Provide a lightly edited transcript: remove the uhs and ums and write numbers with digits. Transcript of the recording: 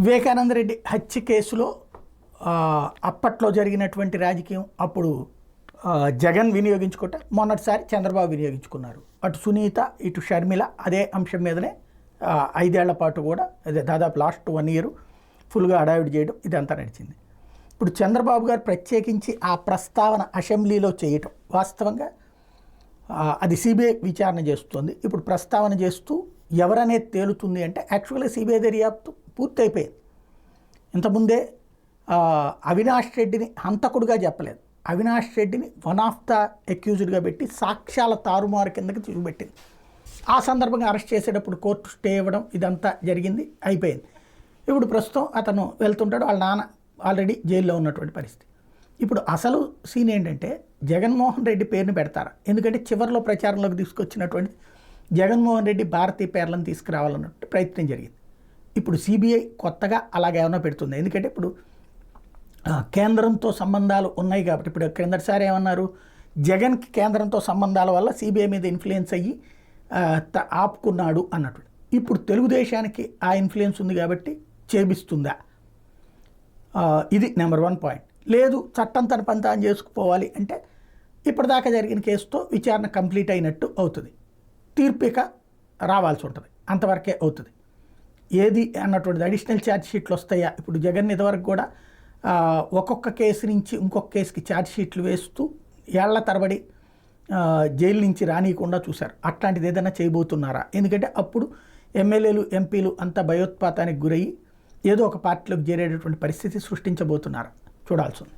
వివేకానంద రెడ్డి హత్య కేసులో అప్పట్లో జరిగినటువంటి రాజకీయం అప్పుడు జగన్ వినియోగించుకుంటే మొన్నటిసారి చంద్రబాబు వినియోగించుకున్నారు. అటు సునీత ఇటు షర్మిల అదే అంశం మీదనే 5 ఏళ్ల పాటు కూడా అదే దాదాపు లాస్ట్ 1 ఇయర్ ఫుల్గా హడావిడి చేయడం ఇదంతా నడిచింది. ఇప్పుడు చంద్రబాబు గారు ప్రత్యేకించి ఆ ప్రస్తావన అసెంబ్లీలో చేయటం వాస్తవంగా అది సిబిఐ విచారణ చేస్తుంది. ఇప్పుడు ప్రస్తావన చేస్తూ ఎవరనేది తేలుతుంది అంటే యాక్చువల్గా సిబిఐ దర్యాప్తు పూర్తయిపోయింది. ఇంతకుముందే అవినాష్ రెడ్డిని హంతకుడుగా చెప్పలేదు, అవినాష్ రెడ్డిని వన్ ఆఫ్ ద అక్యూజ్డ్గా పెట్టి సాక్ష్యాల తారుమారు కిందకి చూపెట్టింది. ఆ సందర్భంగా అరెస్ట్ చేసేటప్పుడు కోర్టు స్టే ఇవ్వడం ఇదంతా జరిగింది, అయిపోయింది. ఇప్పుడు ప్రస్తుతం అతను వెళ్తుంటాడు, వాళ్ళ నాన్న ఆల్రెడీ జైల్లో ఉన్నటువంటి పరిస్థితి. ఇప్పుడు అసలు సీన్ ఏంటంటే జగన్మోహన్ రెడ్డి పేరుని పెడతారా? ఎందుకంటే చివరిలో ప్రచారంలోకి తీసుకొచ్చినటువంటి జగన్మోహన్ రెడ్డి భారతీయ పేర్లను తీసుకురావాలన్నట్టు ప్రయత్నం జరిగింది. ఇప్పుడు సిబిఐ కొత్తగా అలాగేమన్నా పెడుతుంది. ఎందుకంటే ఇప్పుడు కేంద్రంతో సంబంధాలు ఉన్నాయి కాబట్టి ఇప్పుడు క్రిందటిసారి ఏమన్నారు, జగన్కి కేంద్రంతో సంబంధాల వల్ల సిబిఐ మీద ఇన్ఫ్లుయెన్స్ అయ్యి ఆపుకున్నాడు అన్నట్టు. ఇప్పుడు తెలుగుదేశానికి ఆ ఇన్ఫ్లుయెన్స్ ఉంది కాబట్టి చేపిస్తుందా? ఇది నెంబర్ 1 పాయింట్. లేదు చట్టం తన పని తాను చేసుకుపోవాలి అంటే ఇప్పటిదాకా జరిగిన కేసుతో విచారణ కంప్లీట్ అయినట్టు అవుతుంది, తీర్పిక రావాల్సి ఉంటుంది, అంతవరకే అవుతుంది. ఏది అన్నటువంటిది అడిషనల్ ఛార్జ్ షీట్లు వస్తాయా? ఇప్పుడు జగన్ ఇదివరకు కూడా ఒక్కొక్క కేసు నుంచి ఇంకొక కేసుకి ఛార్జ్ షీట్లు వేస్తూ ఏళ్ల తరబడి జైలు నుంచి రానియకుండా చూశారు. అట్లాంటిది ఏదైనా చేయబోతున్నారా? ఎందుకంటే అప్పుడు ఎమ్మెల్యేలు ఎంపీలు అంతా భయోత్పాతానికి గురయ్యి ఏదో ఒక పార్టీలోకి చేరేటటువంటి పరిస్థితి సృష్టించబోతున్నారా? చూడాల్సి ఉంది.